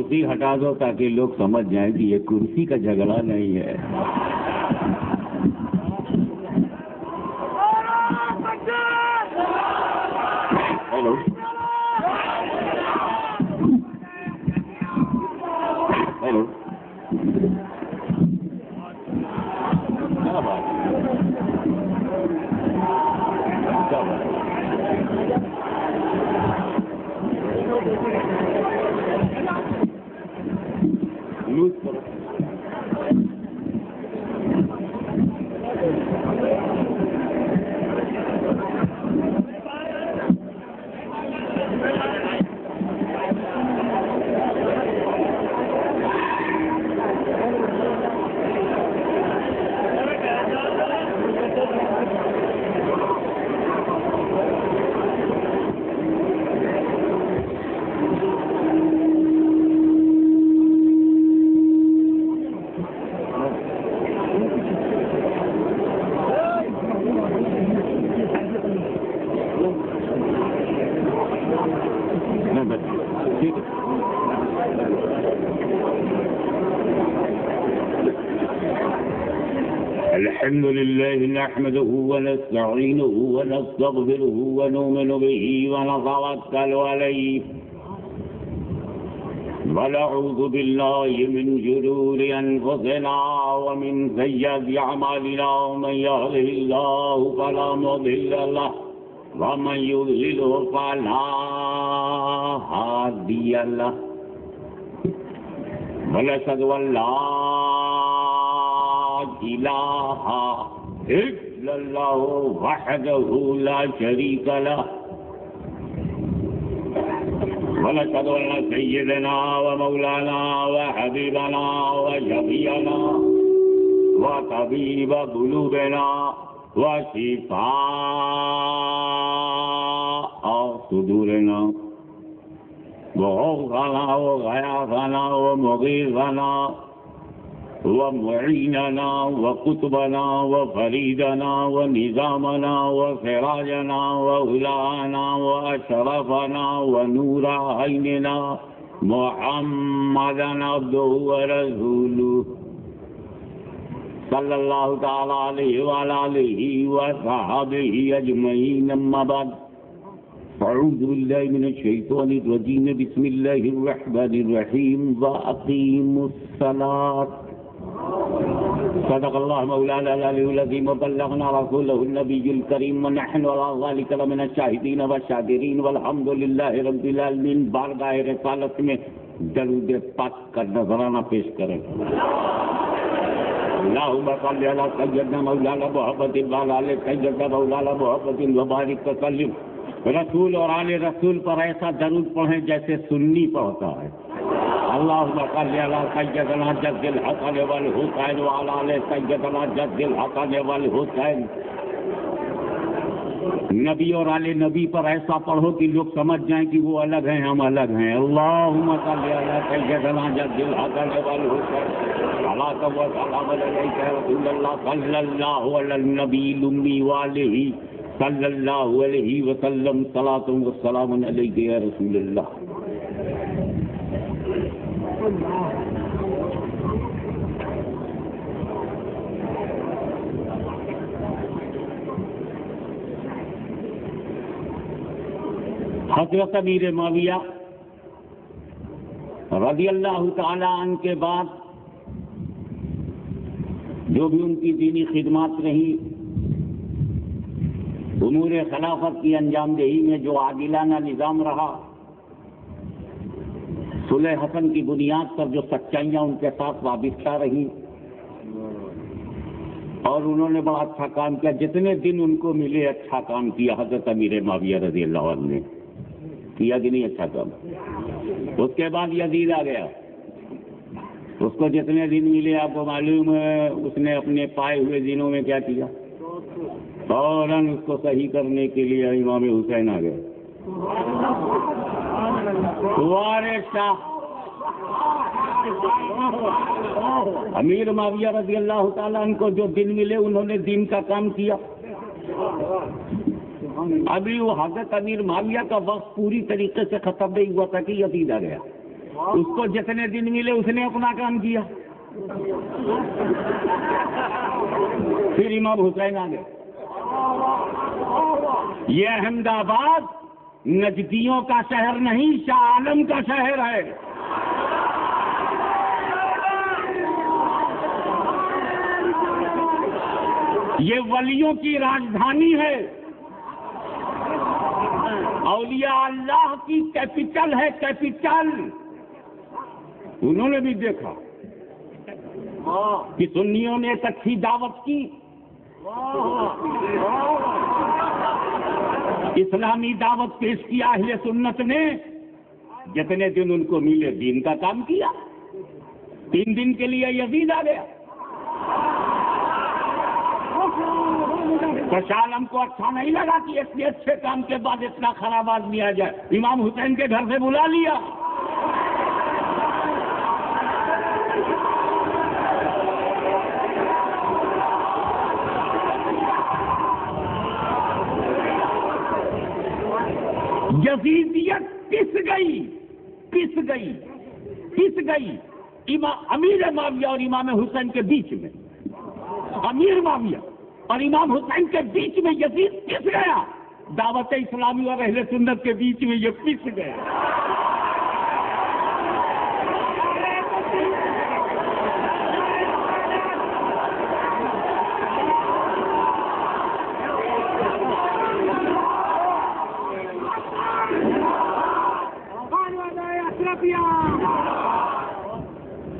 कुर्सी हटा दो ताकि लोग समझ जाएं कि ये कुर्सी का झगड़ा नहीं है। हेलो हेलो, क्या बात क्या बात लूज करो। अल्हम्दुलिल्लाह नहमदुहु व नस्तईनुहु व नस्तगफिरुहु व नुमिनु बिही व नतवक्कलु अलैहि व नऊज़ु बिल्लाहि मिन शुरूरि अनफुसिना व मिन सय्यिअति अअमालिना मन यहदिहिल्लाहु फला मुदिल्ल लहु व मन युद्लिलहु फला हादिय लहु व अशहदु अन ला इलाहा इल्लल्लाहु वहदहु ला शरीका लहु व अशहदु अन्न सय्यदना व मौलाना व हबीबना व शफीअना व तबीब कुलूबिना व शिफाअ सुदूरिना व गौसना व गयासना व मुगीसना व मुईनना व कुतुबना व फरीदना व निजामना व सिराजना व उलाना व अशरफना व नूरा ऐनना मुहम्मदन अब्दुहु व रसूलुहु सल्लल्लाहु तआला अलैहि व आलिहि व सहाबिहि अजमईन अम्मा बाद अऊज़ु बिल्लाहि मिनश शैतानिर रजीम बिस्मिल्लाहिर रहमानिर रहीम व अक़ीमुस्सलात सदक़ल्लाहु मौलाना अल-अलीयुल अज़ीम व बल्लगना रसूलहुन नबियुल करीम व नहनु अला ज़ालिका लमिनश शाहिदीन व शाकिरीन वल्हम्दुलिल्लाहि रब्बिल आलमीन। बारगाह रिसालत में दरूद पाक का नजराना पेश करें। अल्लाहुम्मा सल्लि अला सय्यिदना मौलाना मुहम्मदिन व अला आलि सय्यिदना मौलाना मुहम्मदिन व बारिक वसल्लिम। रसूल और आले रसूल पर ऐसा दरूद पढ़ें जैसे सुन्नी पढ़ता है। अल्लाहुम्मा सल्लि अला सय्यिदना जद्दिल हसन वल हुसैन व अला आलि सय्यिदना जद्दिल हसन वल हुसैन। नबी और आले नबी पर ऐसा पढ़ो कि लोग समझ जाएं कि वो अलग हैं, हम अलग हैं। अल्लाहुम्मा सल्लि अला सय्यिदना जद्दिल हसन वल हुसैन अला व सल्लम अलैका रसूलुल्लाह सल्लल्लाहु अलैहि नबील उम्मी व आलिहि सल्लल्लाहु अलैहि वसल्लम सलातु व सलामुन अलैका या रसूलल्लाह। हज़रत अमीर मुआविया रज़ियल्लाहु ताला अन्हु के बाद जो भी उनकी दीनी खिदमत रही, उमूर खिलाफत की अंजामदेही में जो आदिलाना निज़ाम रहा, सुलह हसन की बुनियाद पर जो सच्चाइयाँ उनके साथ वाबिस्ता रही और उन्होंने बड़ा अच्छा काम किया। जितने दिन उनको मिले अच्छा काम किया हज़रत अमीर मुआविया रज़ियल्लाहु अन्हु ने। किया कि नहीं अच्छा काम? उसके बाद यजीद आ गया, उसको जितने दिन मिले आपको मालूम है, उसने अपने पाए हुए दिनों में क्या किया? फौरन उसको सही करने के लिए इमाम हुसैन आ गए। वारिस शाह अमीर मुआविया रज़ियल्लाहु ताला अन्हु को जो दिन मिले उन्होंने दिन का काम किया। अभी वो हज़रत अमीर मुआविया का वक्त पूरी तरीके से खत्म नहीं हुआ था कि यजीद आ गया। उसको जितने दिन मिले उसने अपना काम किया। फिर इमाम हुसैन आ गए। ये अहमदाबाद नजदियों का शहर नहीं, शाह आलम का शहर है। ये वलियों की राजधानी है, औलिया अल्लाह की कैपिटल है, कैपिटल। उन्होंने भी देखा कि सुन्नियों ने एक अच्छी दावत की, इस्लामी दावत पेश किया, अहले सुन्नत ने जितने दिन उनको मिले दीन का काम किया। 3 दिन के लिए यजीद आ गया। तो शाह आलम को अच्छा नहीं लगा कि इतने अच्छे काम के बाद इतना खराब आदमी आ जाए, इमाम हुसैन के घर से बुला लिया। यजीदियत पिस गई अमीर माविया और इमाम हुसैन के बीच में। अमीर माविया और इमाम हुसैन के बीच में यजीद पिस गया। दावत इस्लामी और अहले सुन्नत के बीच में ये पिस गया।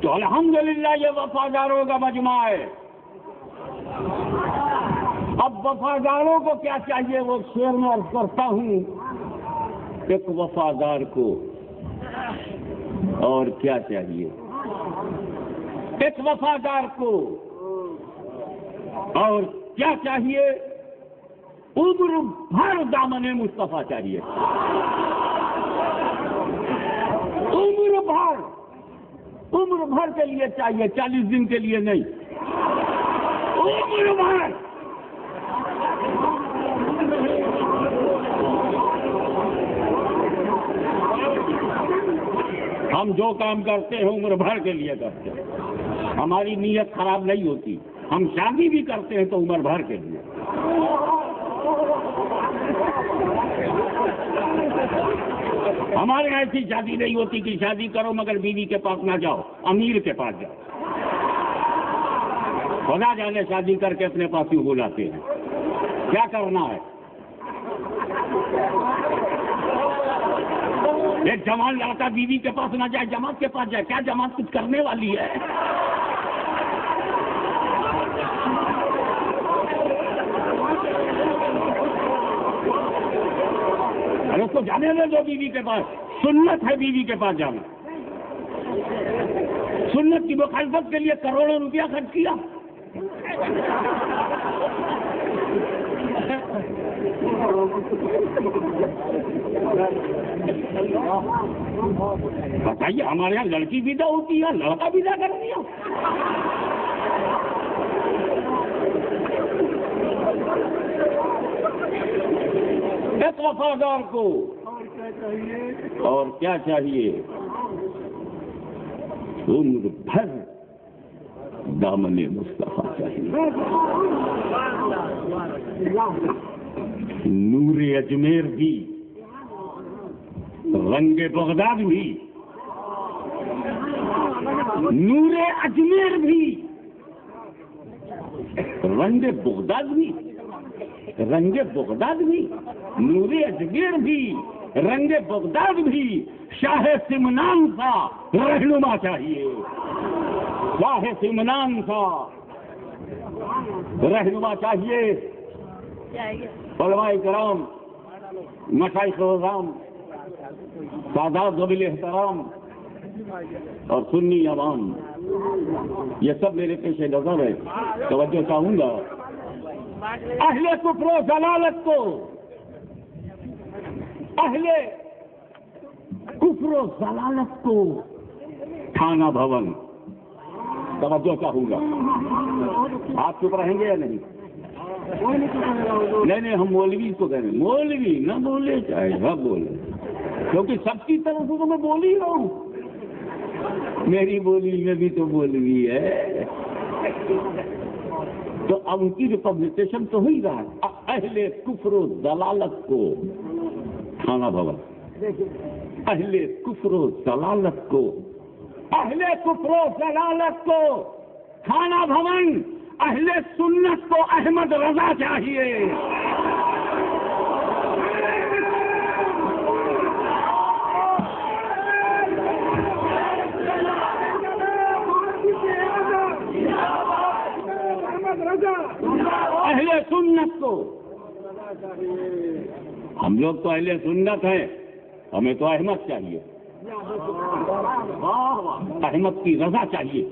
तो अल्हम्दुलिल्लाह ये वफादारों का मजमा है। अब वफादारों को क्या चाहिए वो शेर में अर्ज करता हूं। एक वफादार को और क्या चाहिए, एक वफादार को और क्या चाहिए, उम्र भर दामने मुस्तफा चाहिए। उम्र भर के लिए चाहिए, 40 दिन के लिए नहीं, उम्र भर। हम जो काम करते हैं उम्र भर के लिए करते हैं, हमारी नीयत खराब नहीं होती। हम शादी भी करते हैं तो उम्र भर के लिए। हमारे ऐसी शादी नहीं होती कि शादी करो मगर बीवी के पास ना जाओ, अमीर के पास जाओ। खुदा जाने शादी करके अपने पास क्यों बुलाते हैं, क्या करना है। एक जवान लड़का बीवी के पास ना जाए, जमात के पास जाए, क्या जमात कुछ करने वाली है। अरे उसको जाने दे दो बीवी के पास, सुन्नत है बीवी के पास जाना। सुन्नत की मुखालफत के लिए करोड़ों रुपया खर्च किया। बताइए, हमारे यहाँ लड़की विदा होती है, लड़का विदा कर दिया। एक वफादार को और क्या चाहिए, उम्र भर दामने मुस्तफा चाहिए। नूरे अजमेर भी, रंगे बगदाद भी, नूरे अजमेर भी, रंगे बगदाद भी, रंगे बगदाद भी, नूरे अजमेर भी, रंगे बगदाद भी, शाह सिमनान सा रहनुमा चाहिए। शाह सिमनान सा रहनुमा चाहिए। उलमाए किराम, मशाइख अज़ाम, सादात ज़वील एहतराम और सुन्नी अवाम, ये सब मेरे पेशे नजर है। तवज्जो चाहूंगा, अहले कुफ्र जलालत को, अहले कुफ्र जलालत को थाना भवन, तवज्जो चाहूंगा। आप चुप रहेंगे या नहीं? नहीं, हम मौलवी को कह रहे हैं। मौलवी न बोले चाहे सब बोले, क्योंकि सबकी तरफ से तो मैं बोल ही रहा हूं। मेरी बोली में भी तो मौलवी है। तो अब उनकी रिपब्लिकेशन तो हो ही रहा है। अहले कुफ्र दलालत को थाना भवन, अहले कुफ्र दलालत को, अहले कुफ्र दलालत को थाना भवन, अहले सुन्नत को अहमद रजा चाहिए। अहले सुन्नत को, हम लोग तो अहले सुन्नत हैं, हमें तो अहमद चाहिए, अहमद की रजा चाहिए।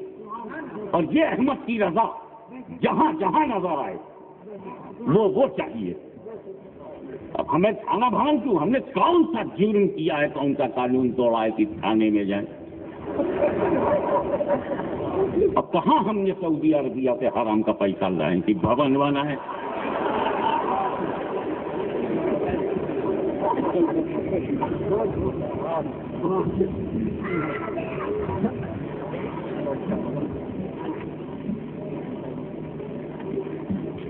और ये अहमद की रजा जहां जहां नजर आए वो चाहिए। अब हमें थाना भवन क्यों? हमने कौन सा जुर्म किया है, कौन सा कानून तोड़ा है कि थाने में जाए? अब कहां हमने सऊदी अरबिया से हराम का पैसा लाए कि भवन बना है?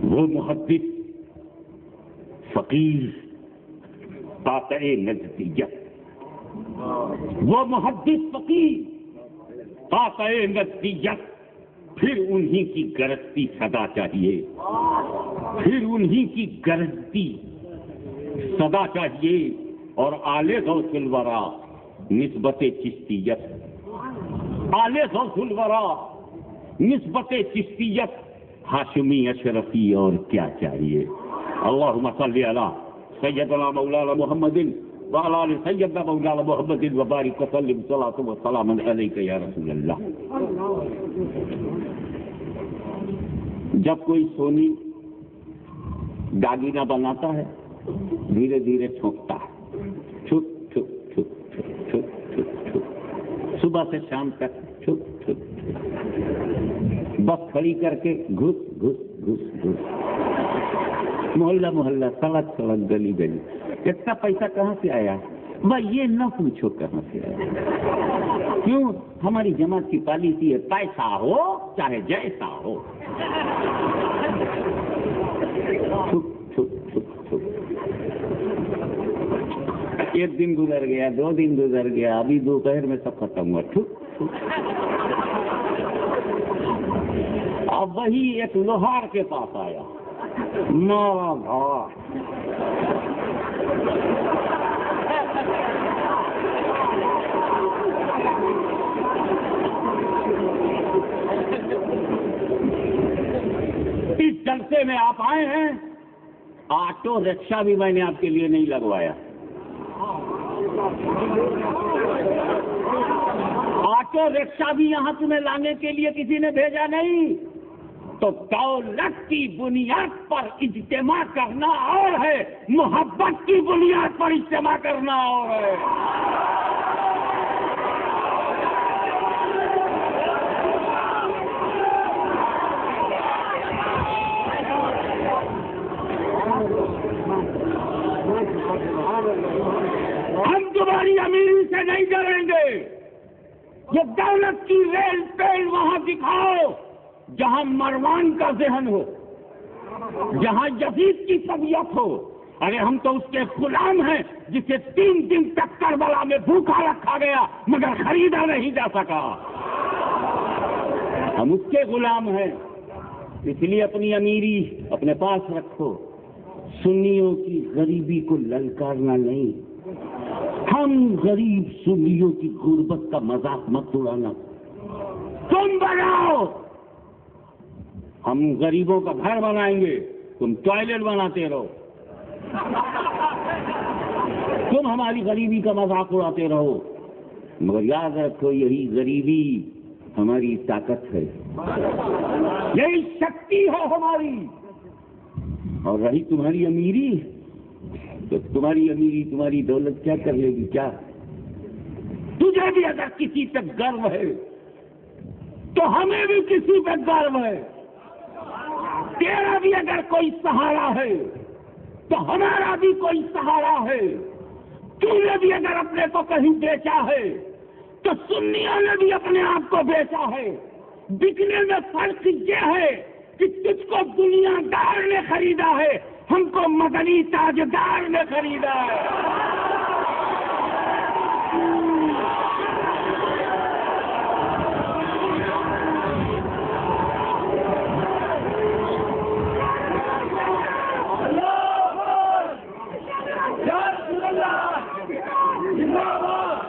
वो मुहद्दिस फकीर ताक़े नज़दियत, वो मुहद्दिस फकीर ताक़े नज़दियत, फिर उन्हीं की गरजती सदा चाहिए, फिर उन्हीं की गरजती सदा चाहिए। और आले गौसुल वरा निस्बते चिश्तियत, आले गौसुल वरा निस्बते चिश्तियत, हाशिमी अशरफी, और क्या चाहिए? अल्लाहुम्मा सल्ली अला सय्यदना मौलाना मुहम्मदिन व अला आलि सय्यदना मौलाना मुहम्मदिन व बारिक व सल्लिम सलातु व सलामन अलैका या रसूलल्लाह। जब कोई सोनी दागीना बनाता है, धीरे धीरे छोंकता है, छुप छुप छुप छुप छुप छुप छुप, सुबह से शाम तक छुप छुप छुप, बस खड़ी करके घुस घुस घुस घुस, मोहल्ला मोहल्ला, सड़क सड़क, गली गली। इतना पैसा कहाँ से आया? वह ये न पूछो कहाँ से आया। क्यों? हमारी जमात की पॉलिसी है, पैसा हो चाहे जैसा हो। छुप छुप छुप छुप। एक दिन गुजर गया, 2 दिन गुजर गया, अभी दोपहर में सब खत्म हुआ। छुप छुप। अब वही एक लोहार के पास आया, मारा धार, इस जलसे में आप आए हैं, ऑटो रिक्शा भी मैंने आपके लिए नहीं लगवाया, ऑटो रिक्शा भी यहां तुम्हें लाने के लिए किसी ने भेजा नहीं। तो दौलत की बुनियाद पर इज्तिमा करना और है, मोहब्बत की बुनियाद पर इज्तिमा करना और है। हम तुम्हारी अमीरी से नहीं डरेंगे। ये दौलत की रेल पेल वहां दिखाओ जहां मरवान का ज़हन हो, जहां यजीद की तबीयत हो। अरे हम तो उसके गुलाम हैं जिसे 3 दिन तक करबला में भूखा रखा गया मगर खरीदा नहीं जा सका। हम उसके गुलाम हैं, इसलिए अपनी अमीरी अपने पास रखो। सुन्नियों की गरीबी को ललकारना नहीं। हम गरीब सुन्नियों की गुर्बत का मजाक मत उड़ाना। तुम बनाओ, हम गरीबों का घर बनाएंगे, तुम टॉयलेट बनाते रहो। तुम हमारी गरीबी का मजाक उड़ाते रहो, मगर याद रखो यही गरीबी हमारी ताकत है, यही शक्ति है हमारी। और रही तुम्हारी अमीरी, तो तुम्हारी अमीरी तुम्हारी दौलत क्या कर लेगी? क्या तुझे भी अगर किसी पे गर्व है तो हमें भी किसी पे गर्व है। तेरा भी अगर कोई सहारा है तो हमारा भी कोई सहारा है। तूने भी अगर अपने को कहीं बेचा है तो सुन्नियों ने भी अपने आप को बेचा है। बिकने में फर्क ये है कि तुझको दुनियादार ने खरीदा है, हमको मदनी ताजदार ने खरीदा है।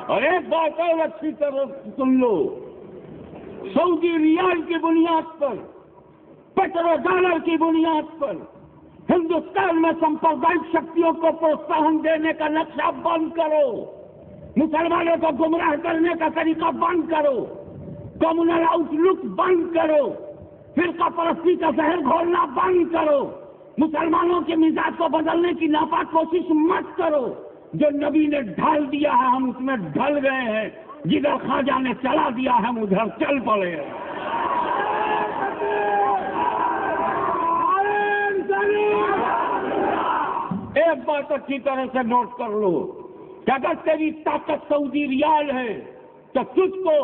और एक बात और अच्छी तरह सुन लो, सऊदी रियाल की बुनियाद पर, पेट्रो डॉलर की बुनियाद पर हिंदुस्तान में सांप्रदायिक शक्तियों को प्रोत्साहन देने का नक्शा बंद करो, मुसलमानों को गुमराह करने का तरीका बंद करो, कम्युनल आउटलुक बंद करो, फिरका परस्ती का जहर घोलना बंद करो, मुसलमानों के मिजाज को बदलने की नापाक कोशिश मत करो। जो नबी ने ढाल दिया है हम उसमें ढल गए हैं, जिधर ख्वाजा ने चला दिया हम उधर चल पड़े हैं। एक बात अच्छी तरह से नोट कर लो कि अगर तेरी ताकत सऊदी रियाल है तो तुझको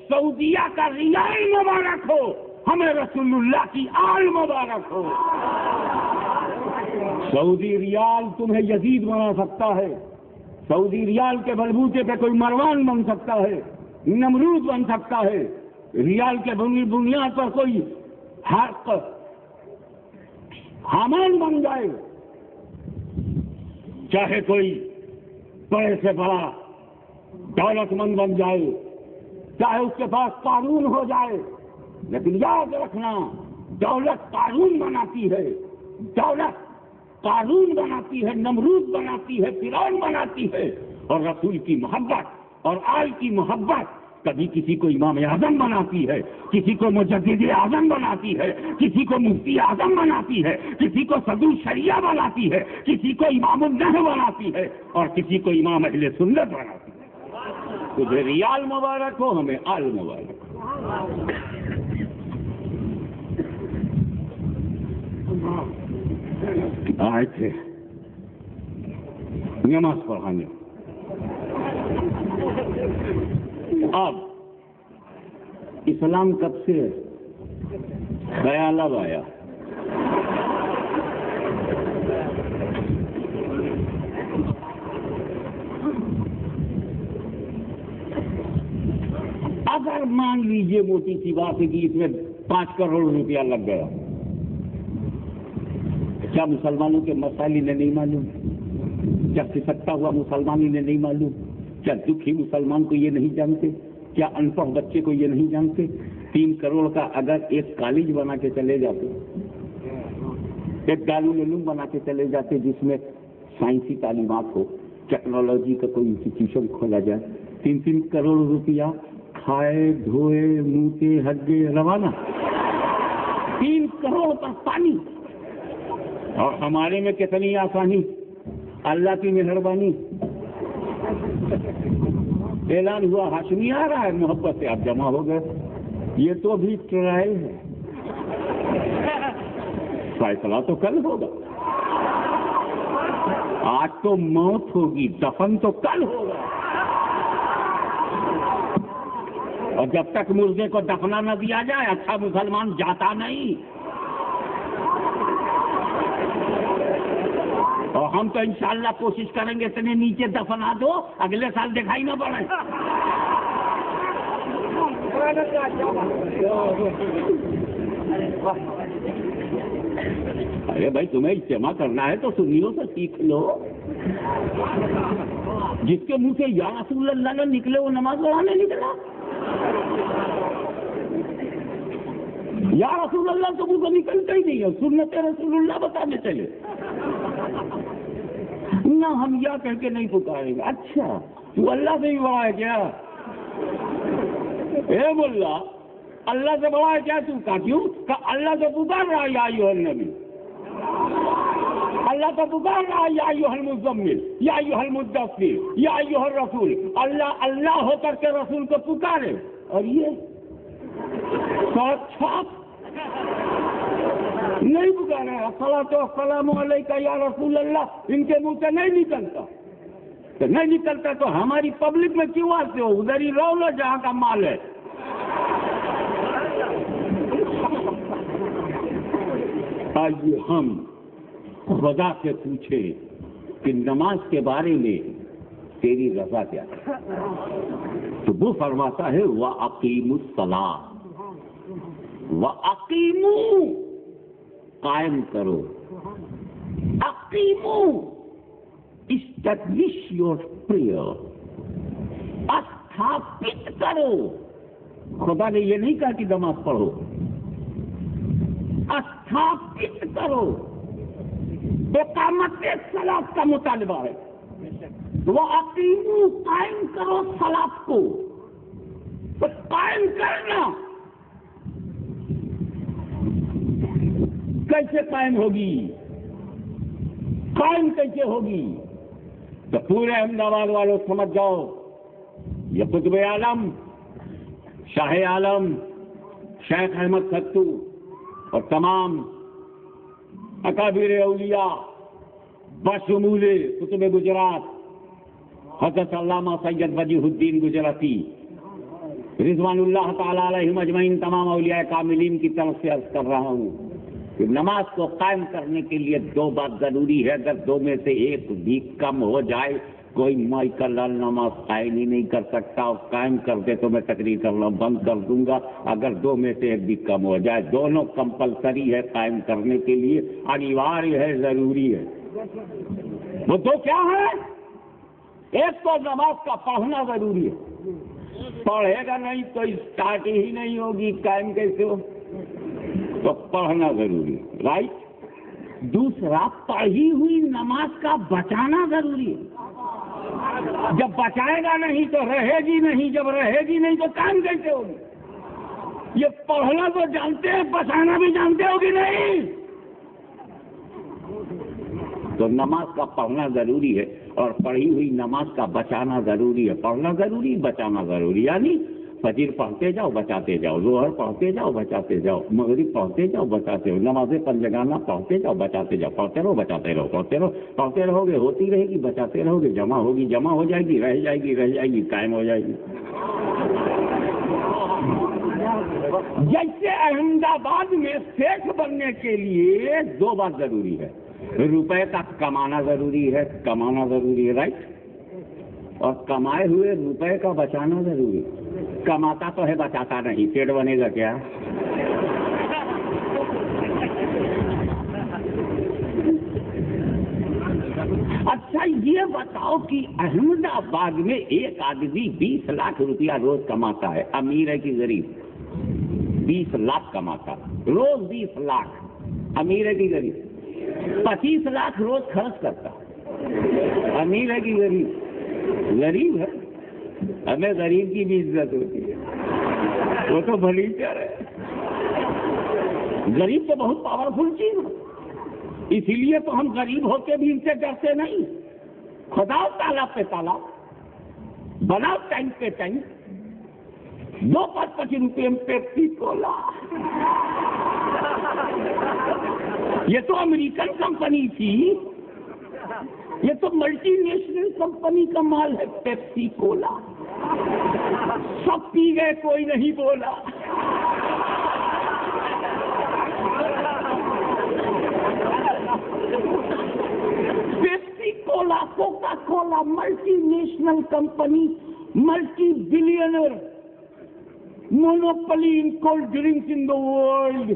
सऊदिया का रियाल मुबारक हो, हमें रसूलुल्लाह की आल मुबारक हो। सऊदी रियाल तुम्हें यजीद बना सकता है, सऊदी रियाल के बलबूते पे कोई मरवान बन सकता है, नमरूद बन सकता है, रियाल के बुनियाद पर कोई हामान बन जाए, चाहे कोई बड़े से बड़ा दौलतमंद बन जाए, चाहे उसके पास कानून हो जाए, लेकिन याद रखना दौलत कानून बनाती है, दौलत कानून बनाती है, नमरूद बनाती है, फिरौन बनाती है। और रसूल की मोहब्बत और आल की मोहब्बत कभी किसी को इमाम आजम बनाती है, किसी को मुजद्दिद आजम बनाती है, किसी को मुफ्ती आजम बनाती है, किसी को सदुल शरिया बनाती है, किसी को इमामुल नह बनाती है और किसी को इमाम अहले सुन्नत बनाती है। तुझे रियाल मुबारक हो, हमें आल मुबारक हो। आए थे नमाज पढ़ाने, अब इस्लाम कब से है? ख्याल अब आया। अगर मान लीजिए मोटी सी बात है कि इसमें 5 करोड़ रुपया लग गया, क्या मुसलमानों के मसाइल ने नहीं मालूम? क्या सिसकता हुआ मुसलमान ने नहीं मालूम? क्या दुखी मुसलमान को ये नहीं जानते? क्या अनपढ़ बच्चे को ये नहीं जानते? 3 करोड़ का अगर एक कॉलेज बना के चले जाते, एक दारुल उलूम बना के चले जाते जिसमें साइंसी तालीमात हो, टेक्नोलॉजी का कोई इंस्टीट्यूशन खोला जाए, 3-3 करोड़ रुपया खाए धोए मुंह हड्डे रवाना, 3 करोड़ पर पानी। और हमारे में कितनी आसानी, अल्लाह की मेहरबानी। ऐलान हुआ हाशमी आ रहा है, मोहब्बत से आप जमा हो गए। ये तो भी ट्रायल है, फैसला तो कल होगा। आज तो मौत होगी, दफन तो कल होगा। और जब तक मुर्दे को दफना न दिया जाए अच्छा मुसलमान जाता नहीं। और हम तो इंशाअल्लाह कोशिश करेंगे इतने नीचे दफना दो अगले साल दिखाई ना पड़े। अरे भाई तुम्हें इज्तिमा करना है तो सुन्नियों से सीख लो। जिसके मुंह से या रसूलुल्लाह न निकले वो नमाज पढ़ाने निकला। या रसूलुल्लाह तो मुंह से निकलता ही नहीं है, सुन्नत रसूलुल्लाह बताने चले ना, हम या कह के नहीं पुकारेंगे। अच्छा तू अल्लाह से ही बड़ा है क्या? ए बोला अल्लाह से बड़ा है क्या तू? का क्यों? का अल्लाह से पुकार रहा है या अय्युहन नबी, अल्लाह का पुकार रहा है या अय्युहल मुज़म्मिल, या अय्युहल मुद्दस्सिर, या अय्युहर रसूल। अल्लाह अल्लाह होकर के रसूल को पुकारे और ये साक्षात नहीं पुकारा। अस्सलातु वस्सलामु अलैका या रसूल अल्लाह इनके मुंह से नहीं निकलता। तो नहीं निकलता तो हमारी पब्लिक में क्यों आते हो? उधर ही रहो ना जहां का माल है। आइए हम खुदा से पूछे कि नमाज के बारे में तेरी रजा क्या है? तो वो फरमाता है व अकीमुस सलाह, व अकीमू, कायम करो, अकीमू, एस्टैब्लिश योर प्रेयर, स्थापित करो। खुदा ने ये नहीं कहा कि नमाज पढ़ो, स्थापित करो। इकामत सलात का मुतालबा है। वो अकीमू, कायम करो सलात को। तो कायम करना कैसे कायम होगी? कायम कैसे होगी? तो पूरे अहमदाबाद वालों समझ जाओ, ये कुतुब आलम, शाह आलम, शेख अहमद खत्तू और तमाम अकाबिर औलिया बशमूले कुतुब गुजरात हज़रत अल्लामा सैयद वजीहुद्दीन गुजराती रिजवानुल्लाह ताला अलैहिम अजमईन, तमाम औलिया कामिलीन की तरफ से अर्ज कर रहा हूं कि नमाज को कायम करने के लिए दो बात जरूरी है। अगर दो में से एक भी कम हो जाए, कोई माइकल लाल नमाज कायम ही नहीं कर सकता, और कायम कर दे तो मैं तकरीर करना बंद कर दूंगा। अगर दो में से एक भी कम हो जाए, दोनों कंपलसरी है कायम करने के लिए, अनिवार्य है, जरूरी है। वो दो क्या है? एक तो नमाज का पढ़ना जरूरी है, पढ़ेगा नहीं तो स्टार्ट ही नहीं होगी, कायम कैसे हो? तो पढ़ना जरूरी है, राइट। दूसरा, पढ़ी हुई नमाज का बचाना जरूरी है। जब बचाएगा नहीं तो रहेगी नहीं, जब रहेगी नहीं तो काम कैसे होगी? ये पढ़ना तो जानते हैं, बचाना भी जानते हो कि नहीं? तो नमाज का पढ़ना जरूरी है और पढ़ी हुई नमाज का बचाना जरूरी है। पढ़ना जरूरी, बचाना जरूरी, यानी फजीर पढ़ते जाओ बचाते जाओ, जोहर पढ़ते जाओ बचाते जाओ, मगरिब पढ़ते जाओ बचाते हो, नमाज़ें पंजगाना पढ़ते जाओ बचाते जाओ, पढ़ते रहो बचाते रहो, पढ़ते रहो, पढ़ते रहोगे होती रहेगी, बचाते रहोगे जमा होगी, जमा हो जाएगी, रह जाएगी, रह जाएगी, कायम हो जाएगी। जैसे अहमदाबाद में सेठ बनने के लिए दो बात जरूरी है, रुपए का कमाना जरूरी है, कमाना जरूरी है, राइट, और कमाए हुए रुपए का बचाना जरूरी है। कमाता तो है, बचाता नहीं, पेट बनेगा क्या? अच्छा ये बताओ कि अहमदाबाद में एक आदमी 20 लाख रुपया रोज कमाता है, अमीर है कि गरीब? 20 लाख कमाता रोज, 20 लाख, अमीर है कि गरीब? 25 लाख रोज खर्च करता, अमीर है कि गरीब? गरीब है। हमें गरीब की भी इज्जत होती है, वो तो फर्नीचर है। गरीब तो बहुत पावरफुल चीज है, इसीलिए तो हम गरीब होके भी इनसे डरते नहीं। खुदाओ ताला पे ताला, बनाओ टाइम पे टाइम, 2-5 रुपये में पेप्सी कोला। ये तो अमेरिकन कंपनी थी, ये तो मल्टीनेशनल कंपनी का माल है, पेप्सी कोला। सब पी गए, कोई नहीं बोला। Pepsi Cola, Coca Cola, multinational company, multi billionaire, monopoly in cold drinks in the world.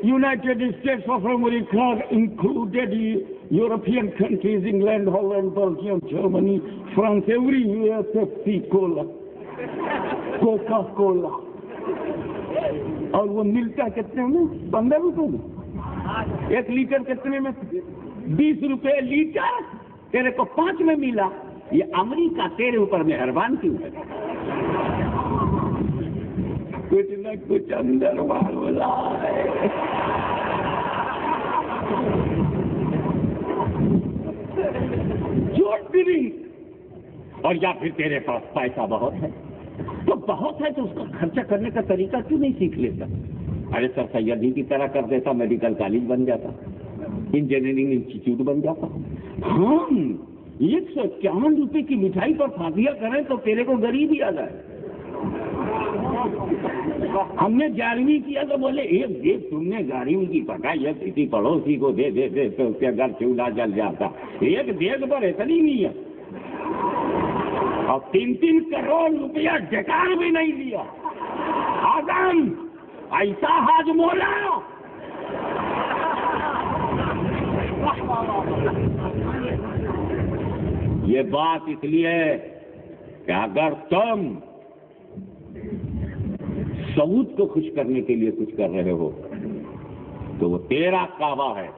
United States of America included European countries, England, Holland, Belgium, Germany, France, everywhere Pepsi Cola, Coca Cola. और वो मिलता कितने में? 15 रुपए में। 1 litre कितने में? 20 रुपए लीटर। तेरे को 5 में मिला। ये अमेरिका तेरे ऊपर मेहरबान क्यों है? कुछ न कुछ अंदर वाला है। जो ड्रिंक, और या फिर तेरे पास पैसा बहुत है, तो बहुत है तो उसका खर्चा करने का तरीका क्यों नहीं सीख लेता? अरे सर सैयद ही की तरह कर देता, मेडिकल कॉलेज बन जाता, इंजीनियरिंग इंस्टीट्यूट बन जाता। हम 151 की मिठाई पर फातिहा करें तो तेरे को गरीबी आ जाए। हमने 11वीं किया तो बोले एक देख तुमने 11वीं की पढ़ाई है, किसी पड़ोसी को दे दे तो उसके घर चूल्हा जल जाता। एक देख पर इतनी नहीं है, और 3-3 करोड़ रुपया डकार भी नहीं दिया। आदम ऐसा हाजमोला। ये बात इसलिए कि अगर तुम सऊद को खुश करने के लिए कुछ कर रहे हो तो वो तेरा काबा है,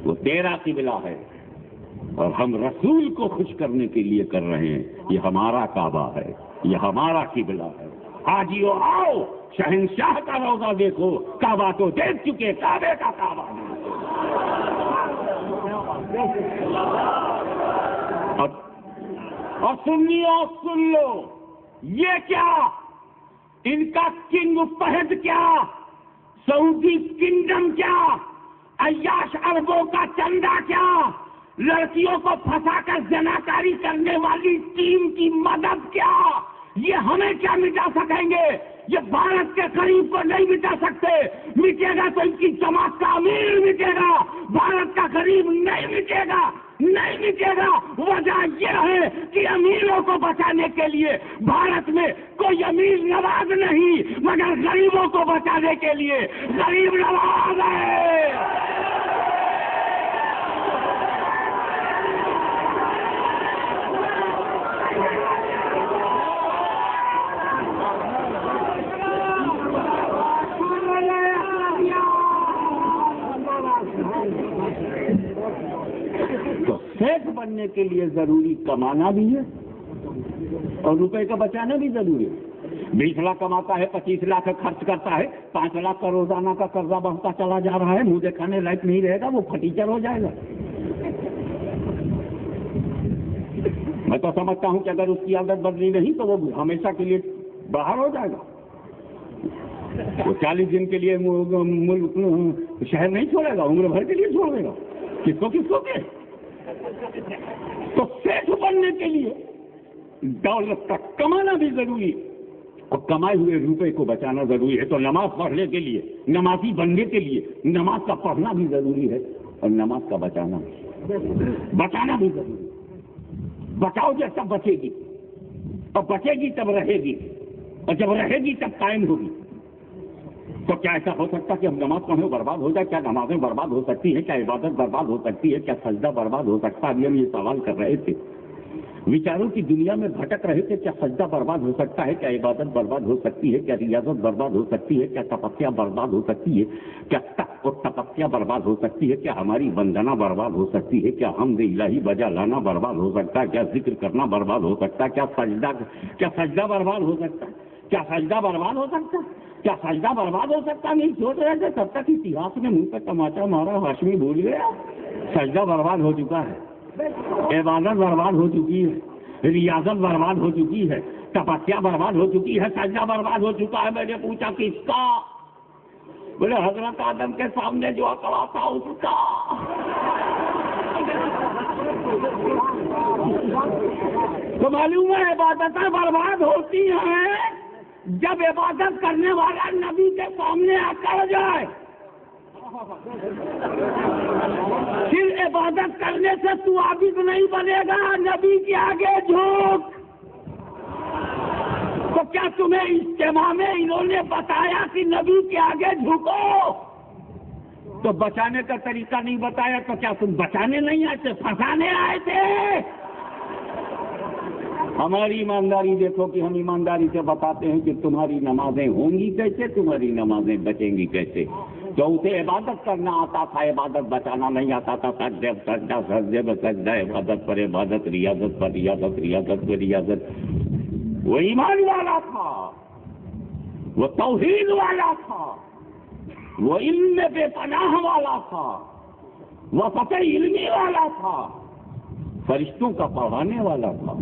वो तेरा किबला है, और हम रसूल को खुश करने के लिए कर रहे हैं। ये हमारा काबा है, ये हमारा किबला है। हाजियो आओ, शहंशाह का रौजा देखो, काबा तो देख चुके, काबे का काबा। और सुनियो, सुन लो, ये क्या, इनका किंग फहद क्या, सऊदी किंगडम क्या, अय्याश अरबों का चंदा क्या, लड़कियों को फंसाकर जनाकारी करने वाली टीम की मदद क्या, ये हमें क्या मिटा सकेंगे? ये भारत के गरीब को नहीं मिटा सकते। मिटेगा तो इनकी जमात का अमीर मिटेगा, भारत का गरीब नहीं मिटेगा, नहीं मिटेगा। वजह यह है कि अमीरों को बचाने के लिए भारत में कोई अमीर नवाज नहीं, मगर गरीबों को बचाने के लिए गरीब नवाज है। सेठ बनने के लिए जरूरी कमाना भी है और रुपए का बचाना भी जरूरी है। 20 लाख कमाता है, 25 लाख खर्च करता है, 5 लाख का रोजाना का कर्जा बढ़ता चला जा रहा है, मुंह दिखाने लायक नहीं रहेगा, वो फटीचर हो जाएगा। मैं तो समझता हूं कि अगर उसकी आदत बदली नहीं तो वो हमेशा के लिए बाहर हो जाएगा। वो 40 दिन के लिए मुल्क शहर नहीं छोड़ेगा, उम्र भर के लिए छोड़ देगा। किसको किसको के? तो सेठ बनने के लिए दौलत का कमाना भी जरूरी है और कमाए हुए रुपए को बचाना जरूरी है। तो नमाज पढ़ने के लिए, नमाजी बनने के लिए नमाज का पढ़ना भी जरूरी है और नमाज का बचाना भी जरूरी है। बचाओगे तब बचेगी, और बचेगी तब रहेगी, और जब रहेगी तब कायम होगी। तो क्या ऐसा हो सकता कि हम नमाज पढ़े बर्बाद हो जाए? क्या नमाजें बर्बाद हो सकती है? क्या इबादत बर्बाद हो सकती है? क्या सजदा बर्बाद हो सकता है? अभी हम ये सवाल कर रहे थे, विचारों की दुनिया में भटक रहे थे। क्या सजदा बर्बाद हो सकता है? क्या इबादत बर्बाद हो सकती है? क्या रियाजत बर्बाद हो सकती है? क्या तपस्या बर्बाद हो सकती है? क्या तप और तपस्या बर्बाद हो सकती है? क्या हमारी वंदना बर्बाद हो सकती है? क्या हमद इलाही बजा लाना बर्बाद हो सकता है? क्या जिक्र करना बर्बाद हो सकता है? क्या सजदा बर्बाद हो सकता है? क्या सजदा बर्बाद हो सकता है? क्या सजदा बर्बाद हो सकता? नहीं सोच रहे थे, तब तक इतिहास ने मुंह पर टमाटर मारा, हाशमी भूल गया। सजदा बर्बाद हो चुका है, इबादत बर्बाद हो चुकी है, रियाजत बर्बाद हो चुकी है, तपस्या बर्बाद हो चुकी है, सजदा बर्बाद हो चुका है। मैंने पूछा किसका? बोले हजरत आदम के सामने जो अकड़ा था उसका। तो मालूम है इबादतें बर्बाद होती हैं जब इबादत करने वाला नबी के सामने अकड़ जाए। फिर इबादत करने से तू आबिद नहीं बनेगा, नबी के आगे झुक। तो क्या तुम्हें इज्तिमा में इन्होंने बताया कि नबी के आगे झुको? तो बचाने का तरीका नहीं बताया, तो क्या तुम बचाने नहीं आए थे, फंसाने आए थे? हमारी ईमानदारी देखो कि हम ईमानदारी से बताते हैं कि तुम्हारी नमाजें होंगी कैसे, तुम्हारी नमाजें बचेंगी कैसे। जो उसे इबादत करना आता था, इबादत बचाना नहीं आता था, सजदे पर सजदा, इबादत पर इबादत, रियाजत पर रियाजत, रियाजत पर रियाजत। वो ईमान वाला था, वो तौहीद वाला था, वो इल्म बेपनाह वाला था, वो फतह इल्मी वाला था, फरिश्तों का पढ़ाने वाला था,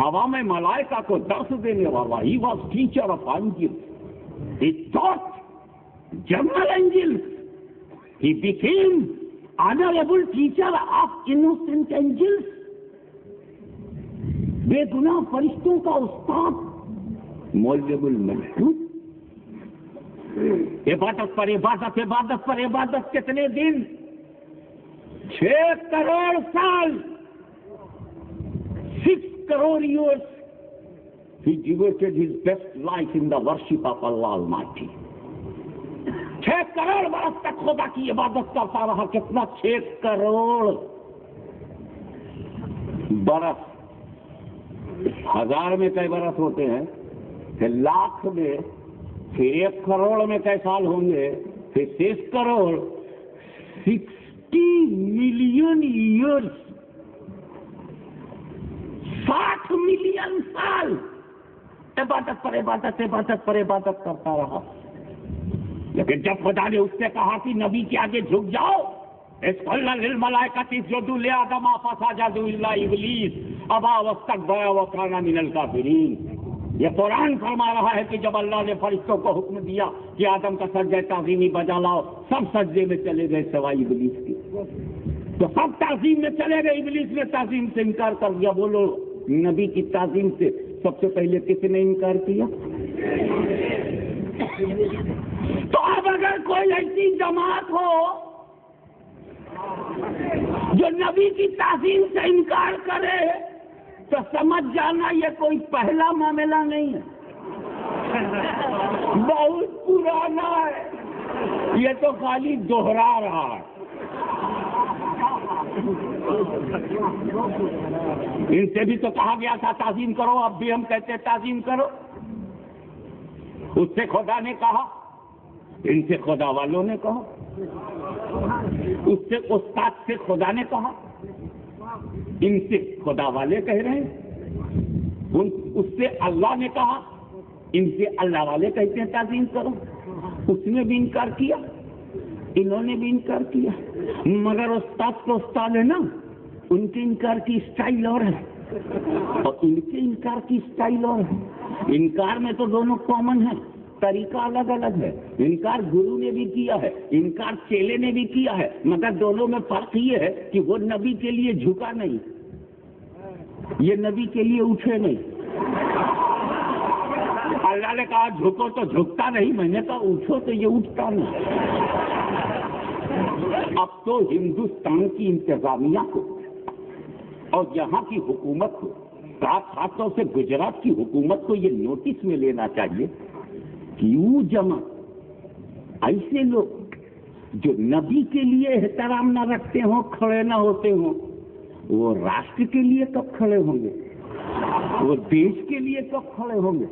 अवाम मलाइका को दर्स देने वाला। He was teacher of angels, he taught general angels, he became honourable teacher of innocent angels, बेगुनाह फरिश्तों का उस्ताद मौलवी मजदूर। इबादत पर इबादत, इबादत पर इबादत, कितने दिन? 6 करोड़ साल, 6 crore years he devoted his best life in the worship of Allah Almighty. 6 crore बरस तक खुदा की इबादत करता रहा। कितना? 6 करोड़ बरस। 1000 में कई बरस होते हैं, फिर लाख में, फिर 1 करोड़ में कई साल होंगे, फिर 6 करोड़, 60 मिलियन ईयर्स, 60 मिलियन साल इबादत पर इबादत, इबादत पर इबादत करता रहा। लेकिन जब खुदा ने उससे कहा कि नबी के आगे झुक जाओ, ये कुरान फरमा रहा है कि जब अल्लाह ने फरिश्तों को हुक्म दिया कि आदम का सजदे ताज़ीमी बजा लाओ, सब सजदे में चले गए सिवाय इब्लीस के। तो सब ताज़ीम में चले गए, इब्लीस ने ताज़ीम से इनकार कर दिया। बोलो, नबी की ताज़ीम से सबसे पहले किसने इनकार किया? तो अब अगर कोई ऐसी जमात हो जो नबी की ताज़ीम से इनकार करे, तो समझ जाना ये कोई पहला मामला नहीं है, बहुत पुराना है। ये तो खाली दोहरा रहा है। इनसे भी तो कहा गया था ताज़ीम करो, अब भी हम कहते हैं ताज़ीम करो। उससे खुदा ने कहा, इनसे खुदा वालों ने कहा, उससे उस्ताद से खुदा ने कहा, इनसे खुदा वाले कह रहे हैं। उससे अल्लाह ने कहा, इनसे अल्लाह वाले कहते हैं ताज़ीम करो। उसने भी इनकार किया, इन्होंने भी इनकार किया। मगर उस्ताद तो उस्ताद है ना, उनके इनकार की स्टाइल और है और इनके इनकार की स्टाइल और है। इनकार में तो दोनों कॉमन है, तरीका अलग अलग है। इनकार गुरु ने भी किया है, इनकार चेले ने भी किया है, मगर दोनों में फर्क ये है कि वो नबी के लिए झुका नहीं, ये नबी के लिए उठे नहीं। अल्लाह ने कहा झुको तो झुकता नहीं, मैंने कहा उठो तो ये उठता नहीं। अब तो हिंदुस्तान की इंतजामिया को और यहाँ की हुकूमत को, खासतौर से गुजरात की हुकूमत को ये नोटिस में लेना चाहिए कि वो जमात ऐसे लोग जो नबी के लिए एहतराम न रखते हो, खड़े न होते हो, वो राष्ट्र के लिए कब खड़े होंगे? वो देश के लिए कब खड़े होंगे?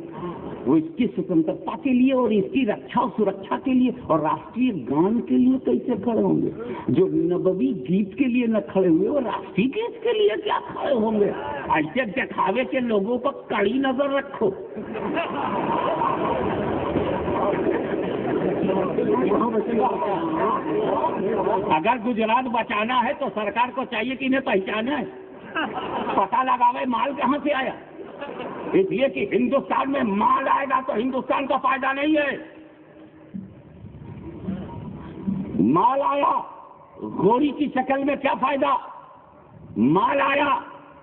वो इसकी स्वतंत्रता के लिए और इसकी रक्षा और सुरक्षा के लिए और राष्ट्रीय गान के लिए कैसे खड़े होंगे? जो नबवी गीत के लिए न खड़े हुए, वो राष्ट्रीय गीत के लिए क्या खड़े होंगे? ऐसे दिखावे के लोगों पर कड़ी नजर रखो। अगर गुजरात बचाना है तो सरकार को चाहिए कि इन्हें पहचाने, पता लगावे माल कहां से आया। इसलिए कि हिंदुस्तान में माल आएगा तो हिंदुस्तान का फायदा नहीं है। माल आया गोरी की शक्ल में, क्या फायदा? माल आया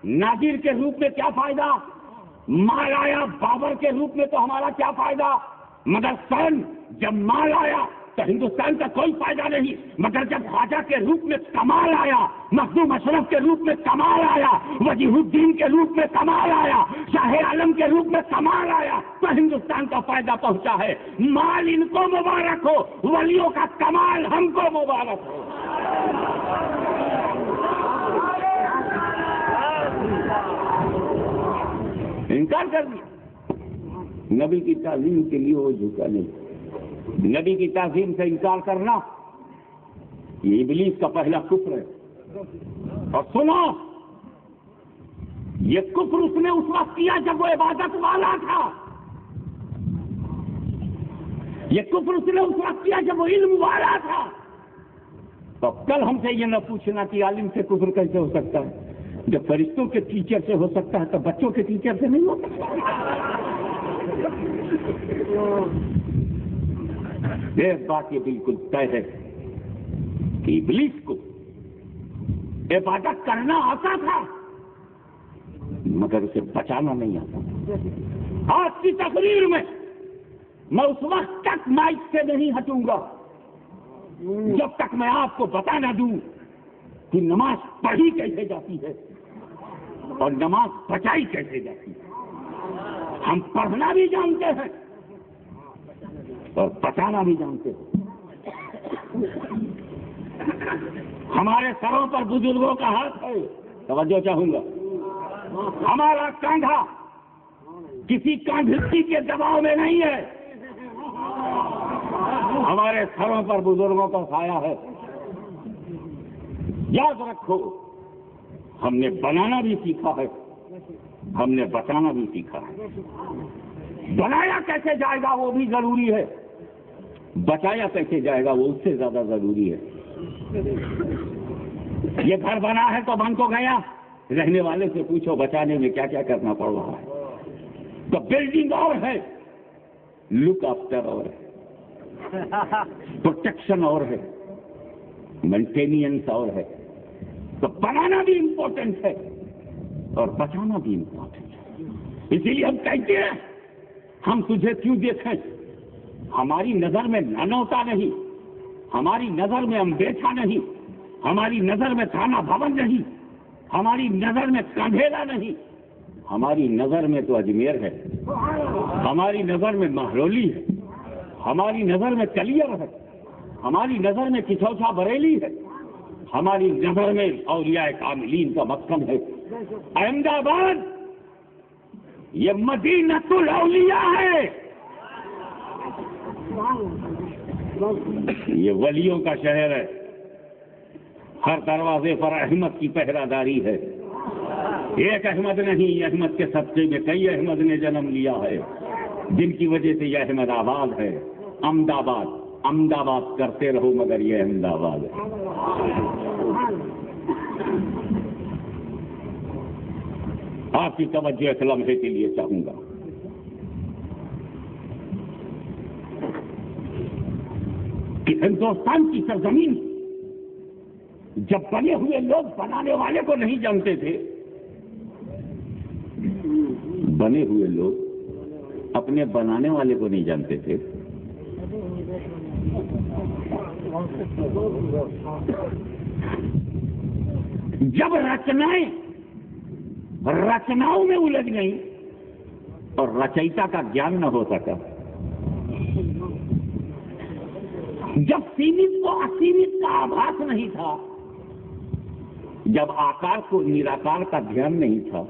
नादिर के रूप में, क्या फायदा? माल आया बाबर के रूप में, तो हमारा क्या फायदा? मगर सन जब माल आया तो हिंदुस्तान का कोई फायदा नहीं। मगर जब ख्वाजा के रूप में कमाल आया, मखदूम अशरफ के रूप में कमाल आया, वजीहुद्दीन के रूप में कमाल आया, शाह आलम के रूप में कमाल आया, तो हिंदुस्तान का फायदा पहुंचा है। माल इनको मुबारक हो, वलियों का कमाल हमको मुबारक हो। इनकार कर दिया। नबी की ताज़ीम के लिए वो झुका नहीं। नबी की ताज़ीम से इनकार करना ये इब्लीस का पहला कुफ्र है। और सुनो, ये कुफ्र उसने उस वक्त किया जब वो इबादत वाला था। ये कुफ्र उसने उस वक्त किया जब वो इल्म वाला था। तो कल हमसे ये न पूछना कि आलिम से कुफ्र कैसे हो सकता है। जब फरिश्तों के टीचर से हो सकता है तो बच्चों के टीचर से नहीं हो सकता। एक बात ये बिल्कुल तय है कि इब्लीस को इबादत करना आता था मगर उसे बचाना नहीं आता। आज की तकरीर में मैं उस वक्त तक माइक से नहीं हटूंगा जब तक मैं आपको बता ना दूं कि नमाज पढ़ी कैसे जाती है और नमाज बचाई कैसे जाती है। हम पढ़ना भी जानते हैं और बचाना भी जानते हैं। हमारे सरों पर बुजुर्गों का हाथ है, तवज्जो चाहूंगा। हमारा कांधा किसी कांधस्ती के दबाव में नहीं है, हमारे सरों पर बुजुर्गों का साया है। याद रखो, हमने बनाना भी सीखा है, हमने बचाना भी सीखा है। बनाया कैसे जाएगा वो भी जरूरी है, बचाया कैसे जाएगा वो उससे ज्यादा जरूरी है। ये घर बना है तो बन तो गया, रहने वाले से पूछो बचाने में क्या क्या करना पड़ रहा है। तो बिल्डिंग और है, लुक आफ्टर और है, प्रोटेक्शन और है, मेंटेनेंस और है। तो बनाना भी इंपॉर्टेंट है और बचाना भी इंपॉर्टेंट है। इसीलिए हम कहते हैं हम तुझे क्यों देखें। हमारी नजर में नानवता नहीं, हमारी नजर में अम्बेठा नहीं, हमारी नजर में थाना भवन नहीं, हमारी नजर में कंधेला नहीं, हमारी नजर में तो अजमेर है, हमारी नजर में महरौली है, हमारी नजर में कलियर है, हमारी नजर में किचौसा बरेली है, हमारी नजर में औलिया कामिलीन का मस्कन है। अहमदाबाद ये मदीनतुल औलिया है, ये वलियों का शहर है। हर दरवाजे पर अहमद की पहरादारी है। एक अहमद नहीं, अहमद के सदक़े में कई अहमद ने जन्म लिया है, जिनकी वजह से यह अहमदाबाद है। अहमदाबाद अहमदाबाद करते रहो मगर यह अहमदाबाद है। आपकी तवज्जो इस लम्हे के लिए चाहूंगा। कि हिंदुस्तान की सरजमीन जब बने हुए लोग बनाने वाले को नहीं जानते थे, बने हुए लोग अपने बनाने वाले को नहीं जानते थे। जब रचनाएं रचनाओं में उलझ गई और रचयिता का ज्ञान न हो सका, जब सीमित को असीमित का आभास नहीं था, जब आकार को निराकार का ध्यान नहीं था,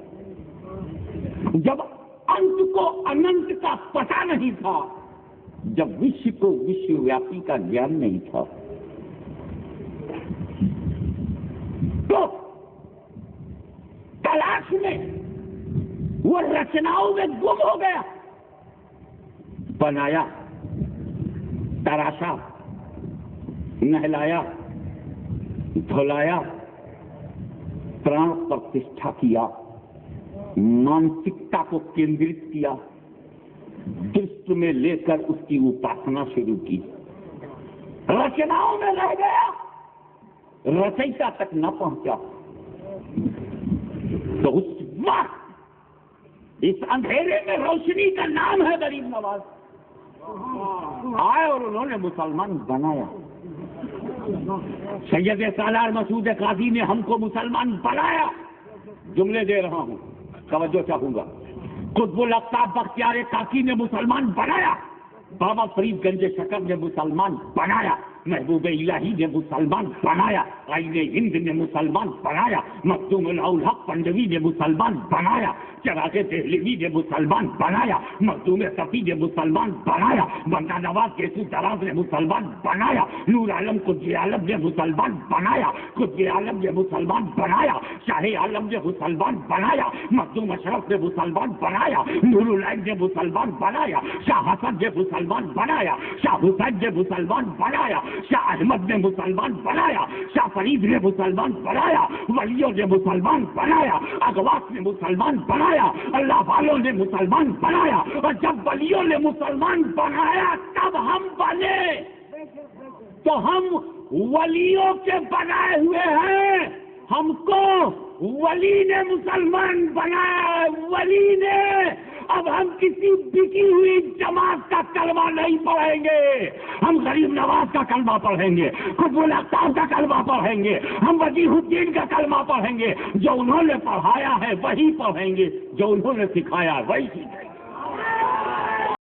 जब अंत को अनंत का पता नहीं था, जब विश्व को विश्वव्यापी का ज्ञान नहीं था, तो तलाश में वो रचनाओं में गुम हो गया। बनाया, तराशा, नहलाया, धुलाया, प्राण प्रतिष्ठा किया, मानसिकता को केंद्रित किया, दृष्टि में लेकर उसकी उपासना शुरू की। रचनाओं में रह गया, रचयिता तक न पहुंचा। तो उस वक्त इस अंधेरे में रोशनी का नाम है गरीब नवाज। आए और उन्होंने मुसलमान बनाया। सैयद सालार मसूद काजी ने हमको मुसलमान बनाया। जुमले दे रहा हूं, तवज्जो चाहूंगा। कुतुबुल अफ्ताब बख्तियार काकी ने मुसलमान बनाया। बाबा फरीदगंज शकर ने मुसलमान बनाया। महबूब इलाही ने मुसलमान बनाया। आईने हिंद ने मुसलमान बनाया। मखदूम उल हक पंडवी ने मुसलमान बनाया। चरागे देहलवी ने मुसलमान बनाया। मखदूम सफी ने मुसलमान बनाया। बंदा नवाज केसू दराज ने मुसलमान बनाया। नूर आलम कुतुब आलम ने मुसलमान बनाया। कुतुब आलम ने मुसलमान बनाया। शाह आलम ने मुसलमान बनाया। मखदूम अशरफ ने मुसलमान बनाया। नूरुल ऐन ने मुसलमान बनाया। शाह हसन ने मुसलमान बनाया। शाह हुसैन ने मुसलमान बनाया। शाह अहमद ने मुसलमान बनाया। शाह फरीद ने मुसलमान बनाया। वलियों ने मुसलमान बनाया। अगवास ने मुसलमान बनाया। अल्लाह वालों ने मुसलमान बनाया। और जब वलियों ने मुसलमान बनाया तब हम बने। तो हम वलियों के बनाए हुए हैं, हमको वली ने मुसलमान बनाया, वली ने। अब हम किसी बिकी हुई जमात का कलमा नहीं पढ़ेंगे, हम गरीब नवाज का कलमा पढ़ेंगे, कुतुबुल अख्तार का कलमा पढ़ेंगे, हम वजीहुद्दीन का कलमा पढ़ेंगे। जो उन्होंने पढ़ाया है वही पढ़ेंगे, जो उन्होंने सिखाया है वही सीखेंगे।